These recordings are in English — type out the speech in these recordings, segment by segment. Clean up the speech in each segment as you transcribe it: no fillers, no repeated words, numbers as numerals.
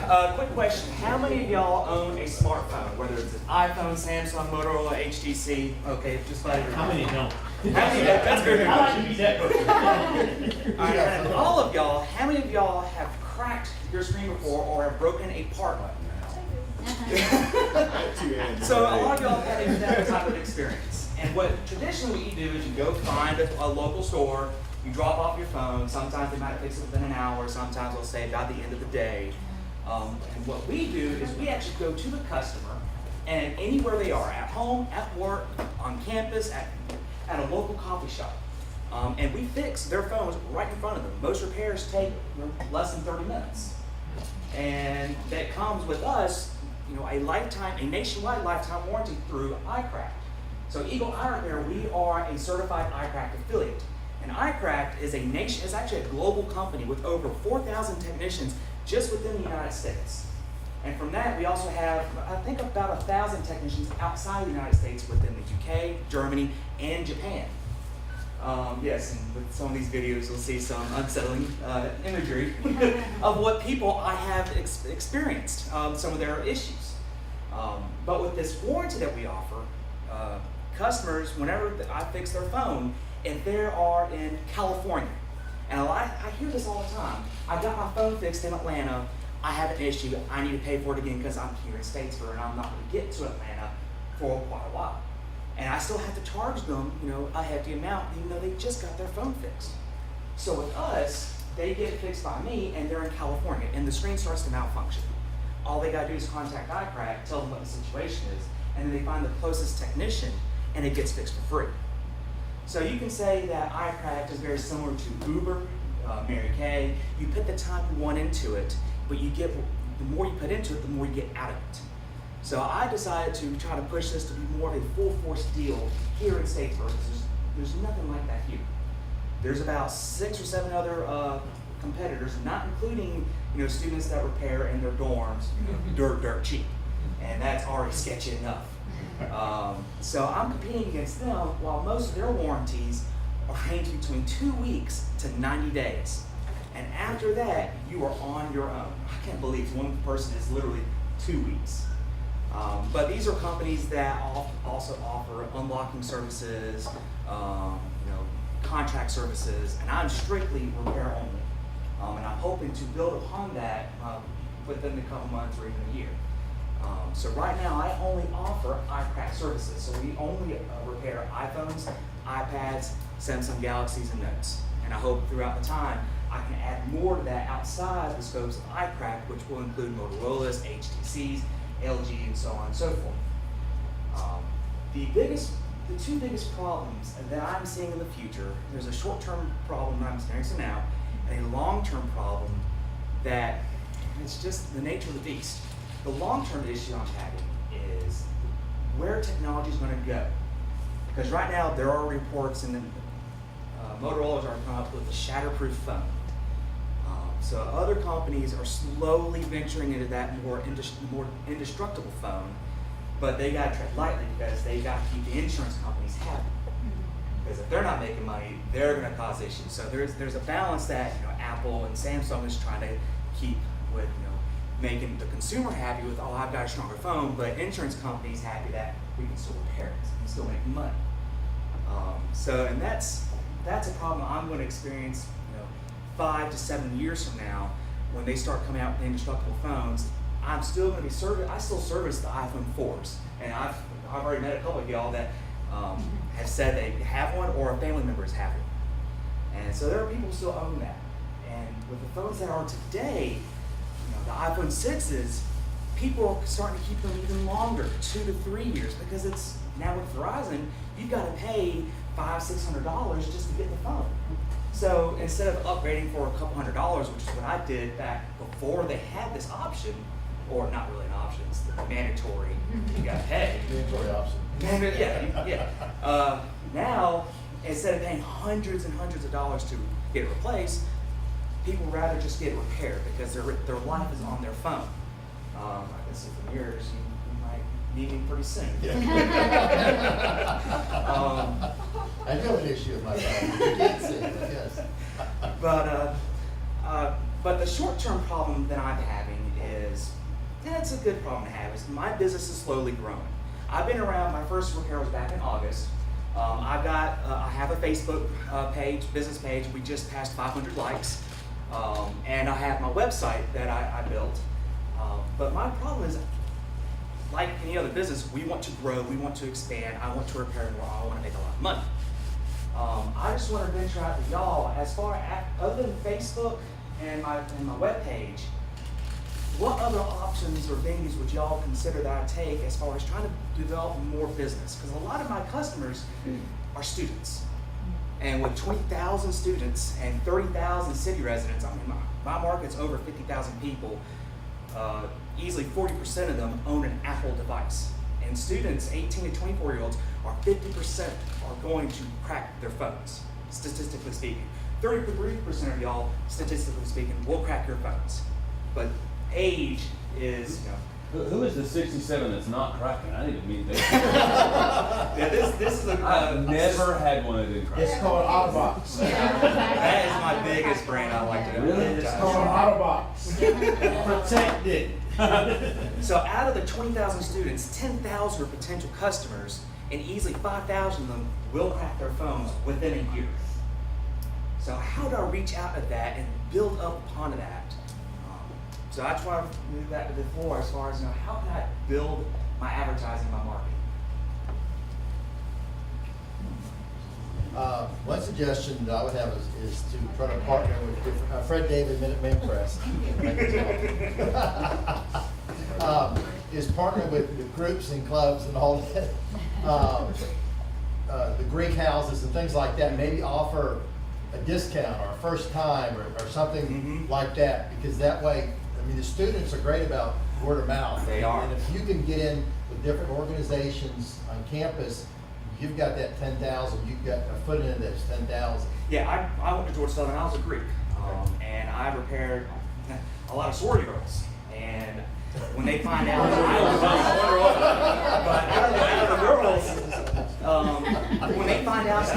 Quick question. How many of y'all own a smartphone, whether it's an iPhone, Samsung, Motorola, HTC? Okay, just by How many don't? How many? That's very good. I like to be that person. All right, and all of y'all, how many of y'all have cracked your screen before or have broken a part? So a lot of y'all have had that type of experience. And what traditionally what you do is you go find a local store, you drop off your phone. Sometimes they might fix it within an hour. Sometimes they'll say by the end of the day. And what we do is we actually go to the customer, and anywhere they are, at home, at work, on campus, at a local coffee shop, and we fix their phones right in front of them. Most repairs take less than 30 minutes, and that comes with us, a nationwide lifetime warranty through iCracked. So EagleiRepair, we are a certified iCracked affiliate. And iCracked is actually a global company with over 4,000 technicians just within the United States. And from that, we also have, I think, about 1,000 technicians outside the United States within the UK, Germany, and Japan. Yes, and with some of these videos, you'll see some unsettling imagery of what people I have experienced, some of their issues. But with this warranty that we offer, customers, whenever I fix their phone, if they are in California, and I hear this all the time, I got my phone fixed in Atlanta, I have an issue, I need to pay for it again because I'm here in Statesboro and I'm not going to get to Atlanta for quite a while. And I still have to charge them, a hefty amount, even though they just got their phone fixed. So with us, they get it fixed by me and they're in California and the screen starts to malfunction. All they got to do is contact iCrack, tell them what the situation is, and then they find the closest technician and it gets fixed for free. So you can say that iCracked is very similar to Uber, Mary Kay. You put the time you want into it, but the more you put into it, the more you get out of it. So I decided to try to push this to be more of a full force deal here in Statesboro. There's nothing like that here. There's about 6 or 7 other competitors, not including students that repair in their dorms, dirt cheap, and that's already sketchy enough. So I'm competing against them while most of their warranties are ranging between 2 weeks to 90 days. And after that, you are on your own. I can't believe one person is literally 2 weeks. But these are companies that also offer unlocking services, contract services, and I'm strictly repair only. And I'm hoping to build upon that within a couple months or even a year. So right now, I only offer iCracked services. So we only repair iPhones, iPads, Samsung Galaxies, and Notes. And I hope throughout the time, I can add more to that outside the scopes of iCracked, which will include Motorola's, HTC's, LG, and so on and so forth. The two biggest problems that I'm seeing in the future, there's a short-term problem that I'm experiencing now, and a long-term problem that it's just the nature of the beast. The long-term issue I'm having is where technology is going to go. Because right now there are reports and Motorola's are coming up with a shatterproof phone. So other companies are slowly venturing into that more indestructible phone, but they got to tread lightly because they got to keep the insurance companies happy. Because if they're not making money, they're going to cause issues. So there's a balance that Apple and Samsung is trying to keep with making the consumer happy with, oh, I've got a stronger phone, but insurance companies happy that we can still repair it and still make money. And that's a problem I'm going to experience 5 to 7 years from now when they start coming out with indestructible phones. I'm still going to be I still service the iPhone 4s, and I've already met a couple of y'all that have said they have one or a family member has have it. And so there are people who still own that. And with the phones that are today, the iPhone 6s, people are starting to keep them even longer, 2 to 3 years, because it's now with Verizon, you've got to pay $500-600 just to get the phone. So instead of upgrading for a couple $100, which is what I did back before they had this option, or not really an option, it's the mandatory, you got to pay. Mandatory option. Yeah. Now, instead of paying hundreds and hundreds of dollars to get it replaced, people rather just get it repaired because their life is on their phone. I can see from yours, you might need me pretty soon. I know an issue with my phone. You can't see it, but yes. But But the short-term problem that I'm having is, and it's a good problem to have, is my business is slowly growing. I've been around, my first repair was back in August. I have a Facebook page, business page. We just passed 500 likes. And I have my website that I built. But my problem is, like any other business, we want to grow, we want to expand, I want to repair more, I want to make a lot of money. I just want to venture out to y'all, as far as, other than Facebook and my webpage, what other options or venues would y'all consider that I take as far as trying to develop more business? Because a lot of my customers are students. And with 20,000 students and 30,000 city residents, I mean, my market's over 50,000 people. Easily 40% of them own an Apple device. And students, 18 to 24-year-olds, are 50% are going to crack their phones, statistically speaking. 33% of y'all, statistically speaking, will crack your phones. But age is, Who is the 67 that's not cracking? I need to meet that. yeah, this is a. I've never had one that didn't crack. It's called Autobox. That is my biggest brand I like to. Really? It's called Autobox. Protect it. So out of the 20,000 students, 10,000 are potential customers, and easily 5,000 of them will crack their phones within a year. So how do I reach out to that and build up upon that? So that's why I've moved that to the floor as far as, how can I build my advertising, my marketing? One suggestion that I would have is to try to partner with different, Fred David, Minuteman Press, is partner with groups and clubs and all that, the Greek houses and things like that, maybe offer a discount or a first time or something like that, because that way, I mean, the students are great about word of mouth. They are. And if you can get in with different organizations on campus, you've got that 10,000, you've got a foot in that's 10,000. Yeah, I went to Georgia Southern, I was a Greek, and I repaired a lot of sorority girls. And when they find out that out of the girls, when they find out that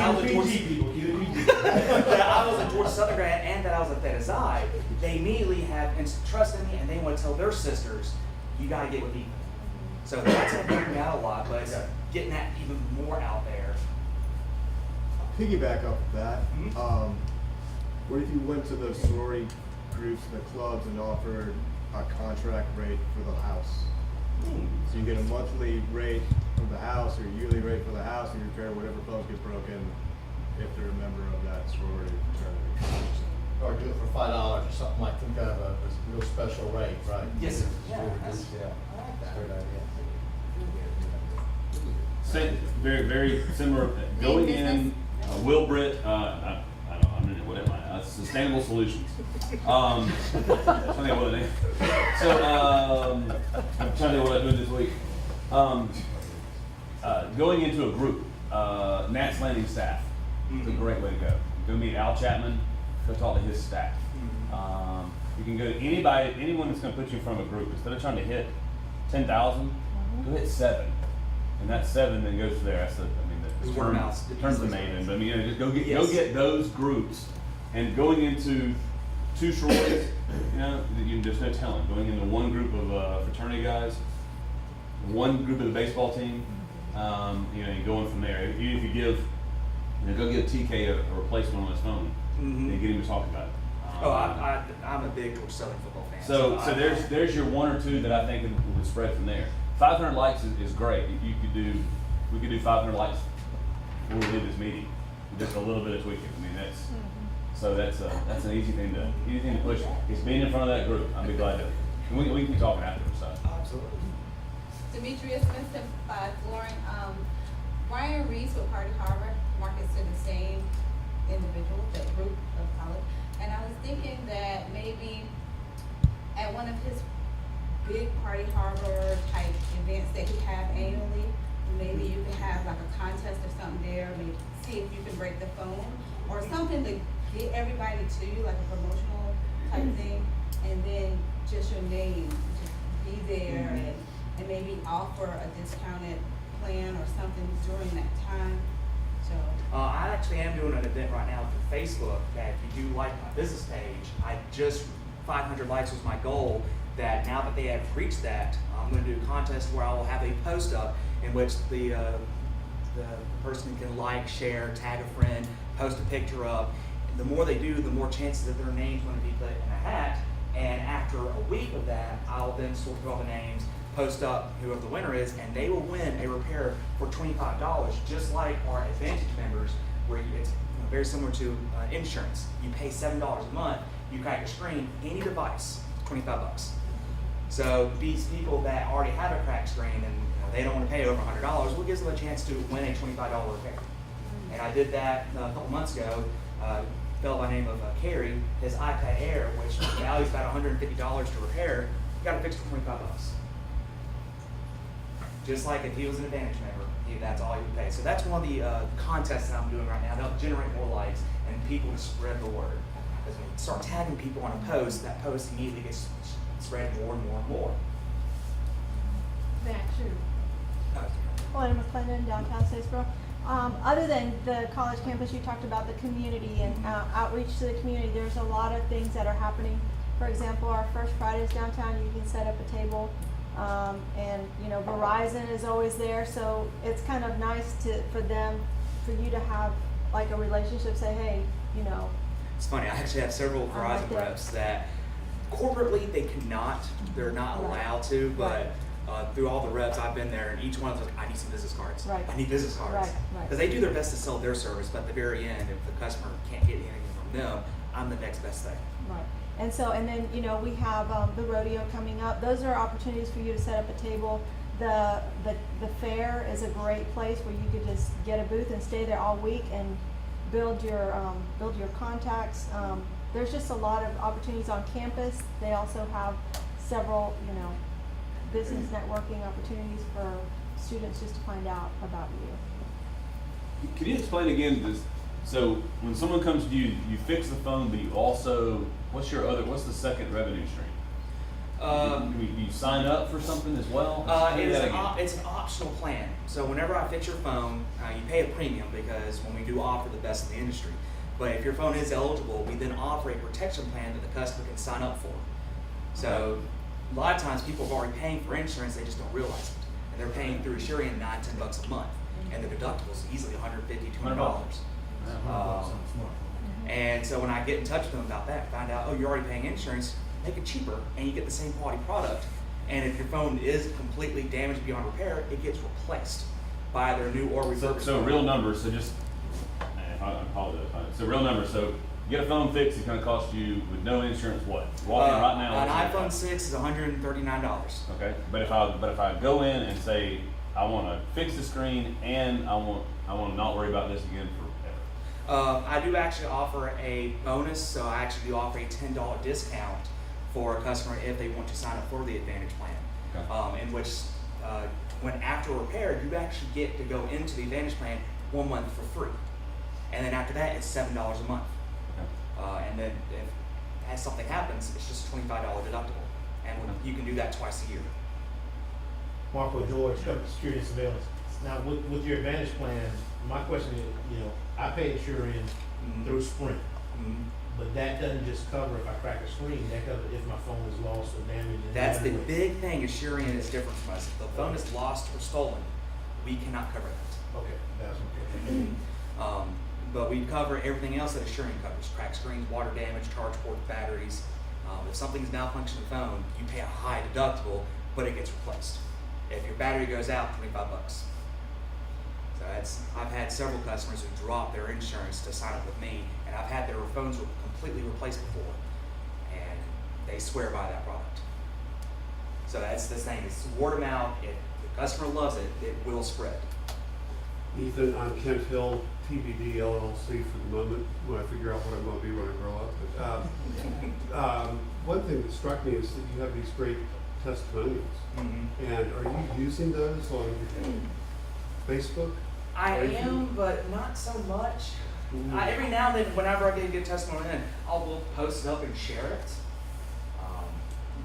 I was a Georgia Southern grad and that I was a Theta Xi, they immediately have trust in me, and they want to tell their sisters, you got to get with Ethan. So that's helping me out a lot, but getting that even more out there. Piggyback off of that, what if you went to the sorority groups and the clubs and offered a contract rate for the house? So you get a monthly rate for the house or a yearly rate for the house, and you repair whatever phones get broken if they're a member of that sorority fraternity. Or do it for $5 or something like, think of a real special rate, right? Yes, sir. Yeah, I like that's that. a great idea. Same, very similar. Going in, Will Britt, I'm whatever. Sustainable Solutions. Something what it is. So I'm trying to think what I'm doing this week. Going into a group, Nat's Landing staff is a great way to go. Go meet Al Chapman. Go talk to his staff. You can go to anyone that's going to put you in front of a group. Instead of trying to hit 10,000, go hit 7. And that 7 then goes to there. That's the terms the maiden. But just go get those groups. And going into 2 sororities, there's no telling. Going into one group of fraternity guys, one group of the baseball team, and going from there. Even if you give, go give TK a replacement on his phone, and get him to talk about it. I'm a big Georgia Southern football fan. So there's your 1 or 2 that I think would spread from there. 500 likes is great. We could do 500 likes before we did this meeting. Just a little bit of tweaking. I mean, that's an easy thing to push. It's being in front of that group. I'll be glad to. And we can be talking afterwards. So. Absolutely. Demetrius Smith, Simplified Flooring. Brian Reese with Party Harbor markets to the same individual, that group of college. And I was thinking that maybe at one of his big Party Harbor type events that he have annually, maybe you can have like a contest or something there, maybe see if you can break the phone or something to get everybody to you, like a promotional type thing, and then just your name, just be there and maybe offer a discounted plan or something during that time. So I actually am doing an event right now through Facebook that if you do like my business page, I just 500 likes was my goal. That now that they have reached that, I'm going to do a contest where I will have a post up in which the person can like, share, tag a friend, post a picture up. The more they do, the more chances that their name's going to be put in a hat. And after a week of that, I'll then sort through all the names, post up whoever the winner is, and they will win a repair for $25, just like our Advantage members, where it's very similar to insurance. You pay $7 a month, you crack your screen, any device, $25. So these people that already have a cracked screen and they don't want to pay over $100, well, it gives them a chance to win a $25 repair. And I did that a couple months ago. A fellow by the name of Carrie, his iPad Air, which values about $150 to repair, got it fixed for $25. Just like if he was an Advantage member, that's all he would pay. So that's one of the contests that I'm doing right now to help generate more likes and people to spread the word. Because when you start tagging people on a post, that post immediately gets spread more and more and more. That's true. Helena McClendon, downtown Statesboro. Other than the college campus, you talked about the community and outreach to the community. There's a lot of things that are happening. For example, our First Fridays downtown, you can set up a table, and Verizon is always there. So it's kind of nice for you to have like a relationship. Say, hey, It's funny. I actually have several Verizon reps that corporately they're not allowed to, but. Through all the reps I've been there, and each one of them, I need some business cards. Right. I need business cards. Right. Because they do their best to sell their service, but at the very end, if the customer can't get anything from them, I'm the next best thing. Right. And then we have the rodeo coming up. Those are opportunities for you to set up a table. The fair is a great place where you could just get a booth and stay there all week and build your contacts. There's just a lot of opportunities on campus. They also have several business networking opportunities for students just to find out about you. Can you explain again this? So when someone comes to you, you fix the phone, but you also, what's the second revenue stream? Do you sign up for something as well? It's an optional plan. So whenever I fix your phone, you pay a premium because when we do offer the best in the industry. But if your phone is eligible, we then offer a protection plan that the customer can sign up for. So a lot of times people are already paying for insurance, they just don't realize it. And they're paying through Asurion $9-10 a month. And the deductible is easily $150, $200. And so when I get in touch with them about that, find out, you're already paying insurance, make it cheaper, and you get the same quality product. And if your phone is completely damaged beyond repair, it gets replaced by their new or refurbished. So real numbers, I apologize. So real numbers, so get a phone fixed, it's gonna cost you with no insurance what? Walking right now. An iPhone 6 is $139. Okay, but if I go in and say I want to fix the screen and I want to not worry about this again forever. I do actually offer a bonus, so I actually do offer a $10 discount for a customer if they want to sign up for the Advantage plan. Okay. In which, when after repair, you actually get to go into the Advantage plan 1 month for free, and then after that, it's $7 a month. And then if something happens, it's just a $25 deductible. And you can do that twice a year. Marco George, Security and Surveillance. Now, with your Advantage plan, my question is, I pay Asurion through Sprint, but that doesn't just cover if I crack a screen, that covers if my phone is lost or damaged. That's the big thing. Asurion is different from us. If the phone is lost or stolen, we cannot cover that. Okay, that's okay. But we cover everything else that Asurion covers: cracked screens, water damage, charge port batteries. If something's malfunctioning the phone, you pay a high deductible, but it gets replaced. If your battery goes out, $25. So I've had several customers who drop their insurance to sign up with me, and I've had their phones completely replaced before, and they swear by that product. So that's the thing. It's word of mouth. If the customer loves it, it will spread. Ethan, I'm Kent Hill, TBD LLC for the moment, when I figure out what I'm going to be when I grow up. But one thing that struck me is that you have these great testimonials. And are you using those on Facebook? I am, but not so much. Every now and then, whenever I get a good testimony in, will post it up and share it.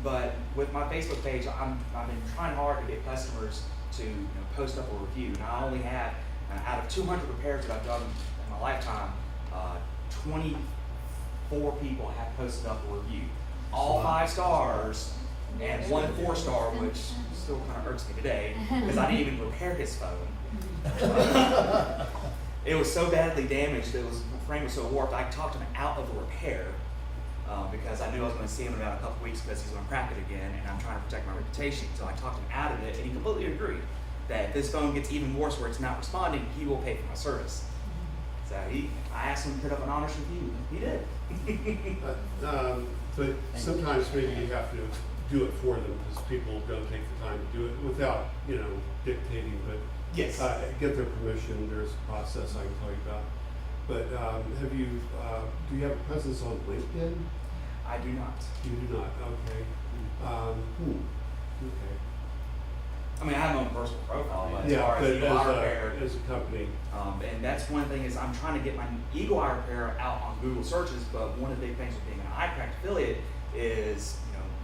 But with my Facebook page, I've been trying hard to get customers to post up a review. And I only have, out of 200 repairs that I've done in my lifetime, 24 people have posted up a review all 5 stars and 1 4-star, which still kind of irks me today because I didn't even repair his phone. It was so badly damaged, the frame was so warped, I talked him out of the repair because I knew I was going to see him in about a couple weeks because he's going to crack it again, and I'm trying to protect my reputation. So I talked him out of it, and he completely agreed that if this phone gets even worse where it's not responding, he will pay for my service. So I asked him to put up an honest review, and he did. But sometimes maybe you have to do it for them because people don't take the time to do it without, dictating, but Yes. get their permission. There's a process I can tell you about. But do you have a presence on LinkedIn? I do not. You do not, okay. Okay. I mean, I have my own personal profile, but as Yeah, far but as EagleiRepair, as a company. and that's one thing is I'm trying to get my EagleiRepair out on Google searches, but one of the big things with being an iCracked affiliate is,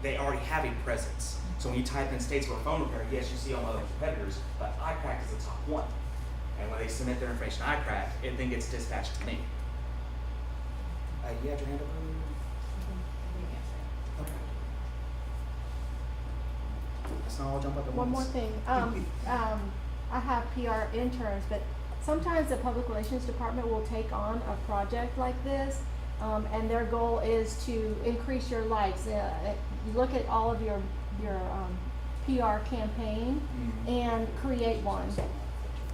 they already have a presence. So when you type in Statesboro phone repair, yes, you see all my other competitors, but iCracked is the top one. And when they submit their information to iCracked, it then gets dispatched to me. You had your hand up earlier? Okay. That's not all jump up at One more once. thing, I have PR interns, but sometimes the public relations department will take on a project like this, and their goal is to increase your likes. You look at all of your PR campaign and create one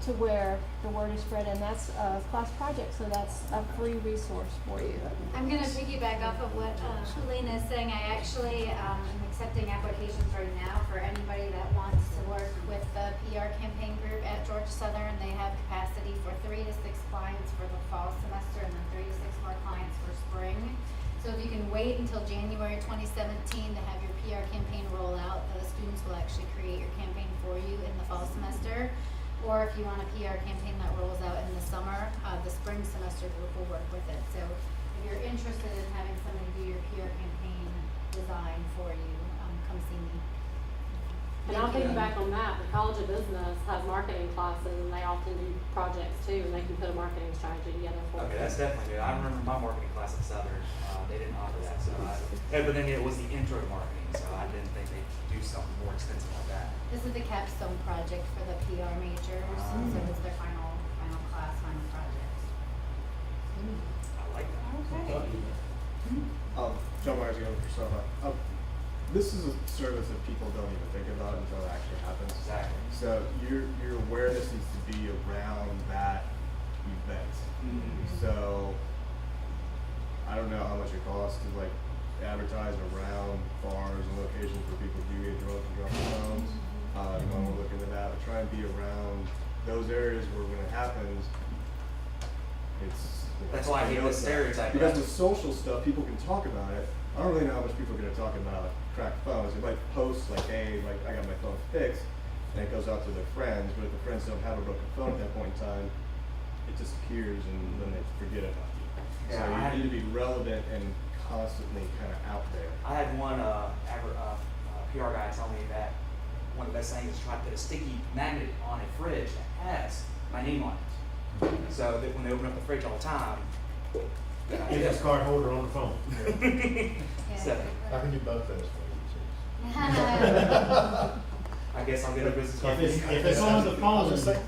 to where the word is spread, and that's a class project, so that's a free resource for you. I'm gonna piggyback off of what Helena is saying. I actually am accepting applications right now for anybody that wants to work with the PR campaign group at Georgia Southern. They have capacity for 3 to 6 clients for the fall semester and then 3 to 6 more clients for spring. So if you can wait until January 2017 to have your PR campaign roll out, the students will actually create your campaign for you in the fall semester. Or if you want a PR campaign that rolls out in the summer, the spring semester group will work with it. So if you're interested in having somebody do your PR campaign design for you, come see me. And I'll piggyback on that. The College of Business has marketing classes, and they often do projects too, and they can put a marketing strategy together for Okay, you. that's definitely good. I remember my marketing class at Southern, they didn't offer that, so but then it was the intro to marketing, so I didn't think they'd do something more extensive like that. This is the capstone project for the PR majors, and so it's their final class, final project. I like that. John Myers again for Soha. This is a service that people don't even think about until it actually happens. Exactly. So your awareness needs to be around that event. So I don't know how much it costs to advertise around bars and locations where people do get drunk and drop their phones. You want to look into that, but try and be around those areas where when it happens, it's. That's why I hate this stereotype. Because with social stuff, people can talk about it. I don't really know how much people are going to talk about cracked phones. They might post hey, I got my phone fixed, and it goes out to their friends. But if the friends don't have a broken phone at that point in time, it disappears, and then they forget about you. So Yeah, you need to be relevant and constantly kind of out there. I had one PR guy tell me that one of the best things is try to put a sticky magnet on a fridge that has my name on it. So that when they open up the fridge all the time, Get this card holder on the phone. So, I can do both those for you. I guess I'll get a business card. If it's on the I'll phone, just say,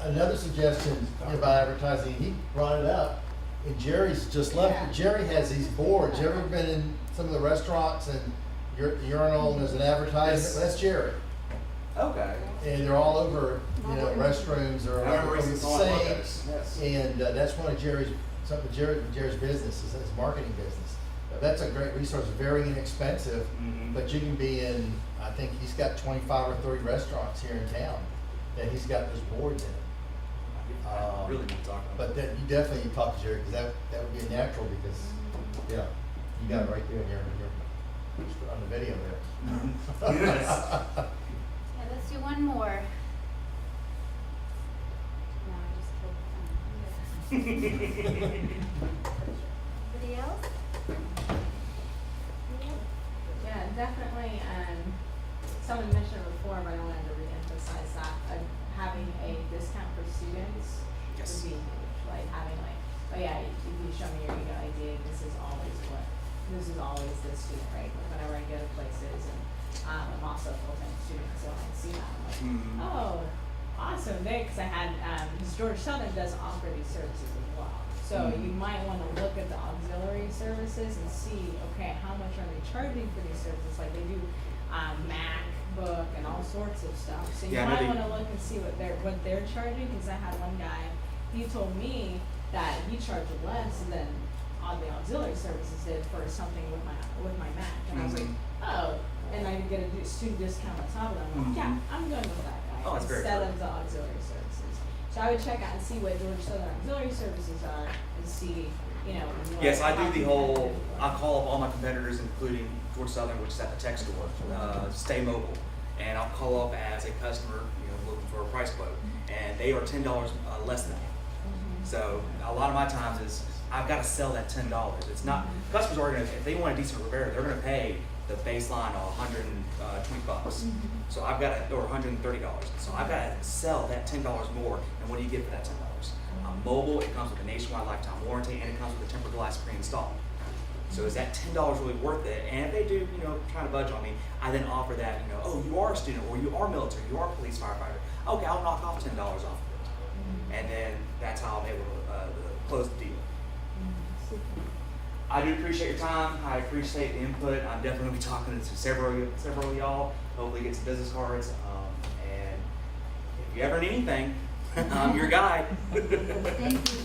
another suggestion about advertising, he brought it up, and Jerry's just left, Jerry has these boards. You ever been in some of the restaurants and urinal and there's an advertisement? Yes. That's Jerry. Okay. And they're all over, restrooms or I remember over the seeing some on sink. logos, yes. And that's one of Jerry's business, is his marketing business. That's a great resource, very inexpensive, but you can be in, I think he's got 25 or 30 restaurants here in town that he's got those boards in. I really need to talk about But that, you definitely talk to Jerry, because that would be natural, because, you got it right there in your on the video there. Yes. Yeah, let's do one more. No, I just killed the time. Anybody else? Yeah, definitely, someone mentioned it before, but I wanted to reemphasize that, having a discount for students Yes. would be huge, having oh yeah, if you show me your ego ID, this is always what this is always the student rate, like whenever I go to places, and, I'm also a full-time student, so I see that, I'm like, Mhm. oh, awesome, cause I had, cause Georgia Southern does offer these services as well. So you might wanna look at the auxiliary services and see, okay, how much are they charging for these services, like they do, MacBook and all sorts of stuff. So you Yeah, I know might they- wanna look and see what they're charging, cause I had one guy, he told me that he charged less than all the auxiliary services did for something with my Mac, and I was like, Mhm. oh, and I get a student discount on top of that, I'm like, yeah, Mhm. I'm going with that guy, Oh, that's very instead true. of the auxiliary services. So I would check out and see what Georgia Southern auxiliary services are, and see, you know, what. Yes, I how do the whole, competitive. I call up all my competitors, including Georgia Southern, which is at the tech store, Stay Mobile. And I'll call up as a customer, you know, looking for a price quote, and they are $10 less than me. So a lot of my times is, I've gotta sell that $10. It's not, customers are gonna, if they want a decent repair, they're gonna pay the baseline of $120. So I've gotta, or $130. So I've gotta sell that $10 more, and what do you get for that $10? Mobile, it comes with a nationwide lifetime warranty, and it comes with a tempered glass pre-installed. So is that $10 really worth it? And if they do, you know, try to budge on me, I then offer that, you know, oh, you are a student, or you are military, you are a police firefighter. Okay, I'll knock off $10 off of it. And then that's how I'm able to close the deal. I do appreciate your time. I appreciate the input. I'm definitely gonna be talking to several of y'all. Hopefully get some business cards. And if you ever need anything, I'm your guy. Thank you.